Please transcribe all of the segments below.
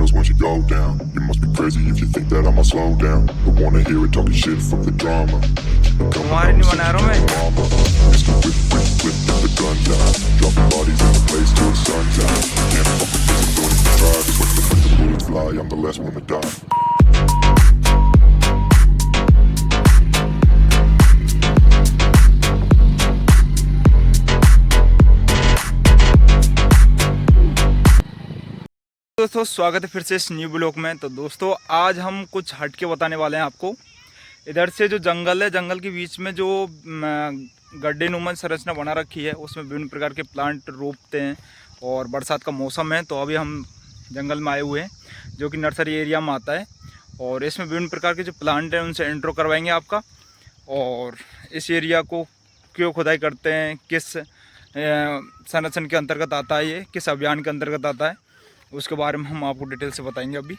signals once you go down. You must be crazy if you think that I'ma slow down. Don't wanna hear it talking shit, fuck the drama. तुम्हारे नहीं बना रहा हूँ मैं। Mr. Whip, whip, whip, get the gun down. Dropping bodies in the place till the sun's out. Can't fuck with this, don't even try. Cause when the bullets fly, I'm the last one to die. दोस्तों स्वागत है फिर से इस new blog में। तो दोस्तों आज हम कुछ हट के बताने वाले हैं आपको। इधर से जो जंगल है, जंगल के बीच में जो गड्ढे नुमा संरचना बना रखी है, उसमें विभिन्न प्रकार के प्लांट रोपते हैं। और बरसात का मौसम है तो अभी हम जंगल में आए हुए हैं जो कि नर्सरी एरिया में आता है। और इसमें विभिन्न प्रकार के जो प्लांट हैं उनसे इंट्रो करवाएंगे आपका। और इस एरिया को क्यों खुदाई करते हैं, किस संरक्षण के अंतर्गत आता है, ये किस अभियान के अंतर्गत आता है, उसके बारे में हम आपको डिटेल से बताएंगे अभी।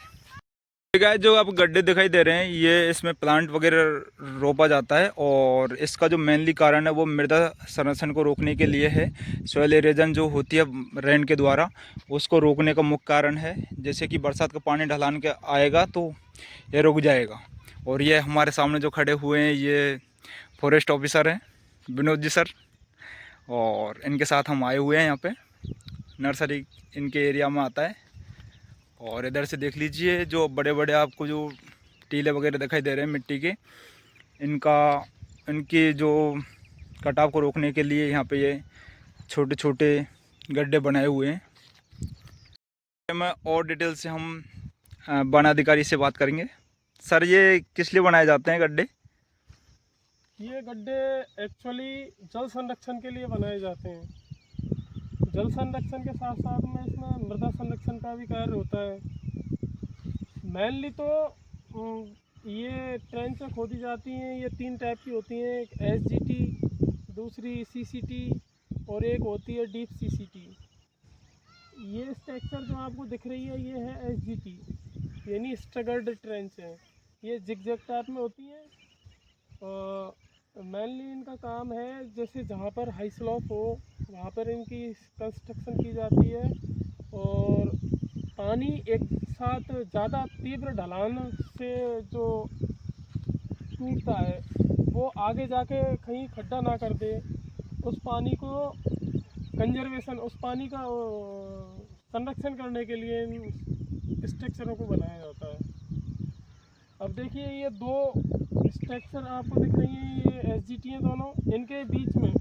गाइस जो आप गड्ढे दिखाई दे रहे हैं, ये इसमें प्लांट वगैरह रोपा जाता है। और इसका जो मेनली कारण है वो मृदा संरक्षण को रोकने के लिए है। सॉइल एरोजन जो होती है रेन के द्वारा, उसको रोकने का मुख्य कारण है। जैसे कि बरसात का पानी ढलान के आएगा तो ये रुक जाएगा। और ये हमारे सामने जो खड़े हुए हैं ये फॉरेस्ट ऑफिसर हैं, विनोद जी सर। और इनके साथ हम आए हुए हैं यहाँ पे। नर्सरी इनके एरिया में आता है। और इधर से देख लीजिए जो बड़े बड़े आपको जो टीले वगैरह दिखाई दे रहे हैं मिट्टी के, इनकी जो कटाव को रोकने के लिए यहाँ पे ये छोटे छोटे गड्ढे बनाए हुए हैं। मैं और डिटेल से हम वन अधिकारी से बात करेंगे। सर ये किस लिए बनाए जाते हैं गड्ढे? ये गड्ढे एक्चुअली जल संरक्षण के लिए बनाए जाते हैं। जल संरक्षण के साथ साथ में इसमें मृदा संरक्षण का भी कार्य होता है। मेनली तो ये ट्रेंचें खोदी जाती हैं, ये 3 टाइप की होती हैं। एक SGT, दूसरी CCT और एक होती है डीप CCT। ये स्ट्रक्चर जो आपको दिख रही है ये है SGT, यानी स्ट्रगल्ड ट्रेंच है। ये जिगजैग टाइप में होती हैं। मेनली इनका काम है जैसे जहाँ पर हाई स्लोप हो वहाँ पर इनकी कंस्ट्रक्शन की जाती है। और पानी एक साथ ज़्यादा तीव्र ढलान से जो टूटता है वो आगे जाके कहीं खड्डा ना कर दे, उस पानी को कंजर्वेशन, उस पानी का संरक्षण करने के लिए इन स्ट्रक्चरों को बनाया जाता है। अब देखिए ये 2 स्ट्रक्चर आपको दिख रही हैं, ये SGT हैं दोनों। इनके बीच में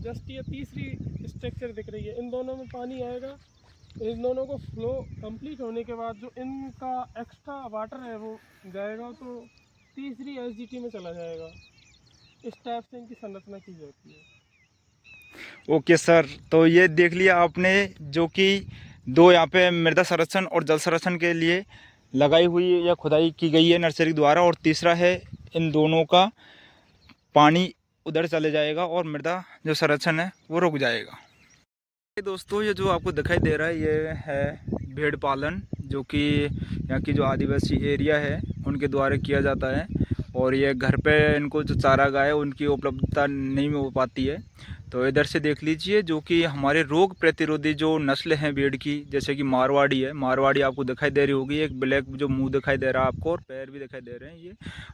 जस्ट ये तीसरी स्ट्रक्चर दिख रही है। इन दोनों में पानी आएगा। इन दोनों को फ्लो कंप्लीट होने के बाद जो इनका एक्स्ट्रा वाटर है वो जाएगा तो तीसरी SGT में चला जाएगा। इस टाइप से इनकी संरचना की जाती है। ओके सर, तो ये देख लिया आपने जो कि 2 यहाँ पे मृदा संरक्षण और जल संरक्षण के लिए लगाई हुई या खुदाई की गई है नर्सरी द्वारा। और तीसरा है इन दोनों का पानी उधर चले जाएगा और मृदा जो संरक्षण है वो रुक जाएगा। दोस्तों ये जो आपको दिखाई दे रहा है ये है भेड़ पालन, जो कि यहाँ की जो आदिवासी एरिया है उनके द्वारा किया जाता है। और ये घर पे इनको जो चारागाह है उनकी उपलब्धता नहीं हो पाती है। तो इधर से देख लीजिए जो कि हमारे रोग प्रतिरोधी जो नस्ल हैं भेड़ की, जैसे कि मारवाड़ी है। मारवाड़ी आपको दिखाई दे रही होगी, एक ब्लैक जो मुंह दिखाई दे रहा है आपको और पैर भी दिखाई दे रहे हैं, ये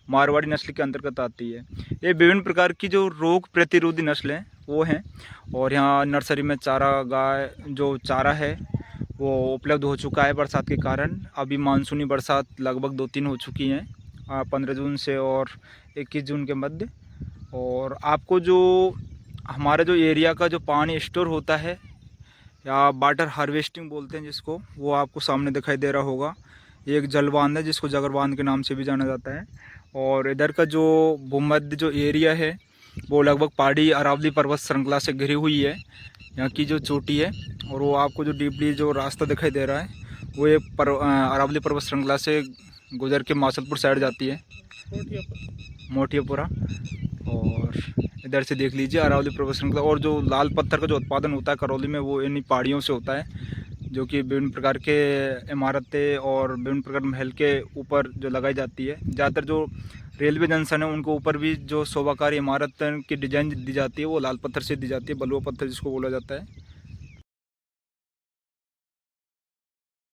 मारवाड़ी नस्ल के अंतर्गत आती है। ये विभिन्न प्रकार की जो रोग प्रतिरोधी नस्ल हैं वो हैं। और यहाँ नर्सरी में चारागाह जो चारा है वो उपलब्ध हो चुका है बरसात के कारण। अभी मानसूनी बरसात लगभग 2-3 हो चुकी हैं, 15 जून से और 21 जून के मध्य। और आपको जो हमारा जो एरिया का जो पानी स्टोर होता है या वाटर हार्वेस्टिंग बोलते हैं जिसको, वो आपको सामने दिखाई दे रहा होगा। ये एक जल बांध है जिसको जगर बांध के नाम से भी जाना जाता है। और इधर का जो भूमध्य जो एरिया है वो लगभग पहाड़ी अरावली पर्वत श्रृंखला से घिरी हुई है, यहाँ की जो चोटी है। और वो आपको जो डीपली जो रास्ता दिखाई दे रहा है वो ये अरावली पर्वत श्रृंखला से गुजर के मासलपुर साइड जाती है, मोटियापुरा। और इधर से देख लीजिए अरावली पर्वत श्रृंखला। और जो लाल पत्थर का जो उत्पादन होता है करौली में वो इन्हीं पहाड़ियों से होता है, जो कि विभिन्न प्रकार के इमारतें और विभिन्न प्रकार महल के ऊपर जो लगाई जाती है। ज़्यादातर जो रेलवे जंक्शन है उनको ऊपर भी जो शोभाकारी इमारत की डिजाइन दी जाती है वो लाल पत्थर से दी जाती है, बलुआ पत्थर जिसको बोला जाता है।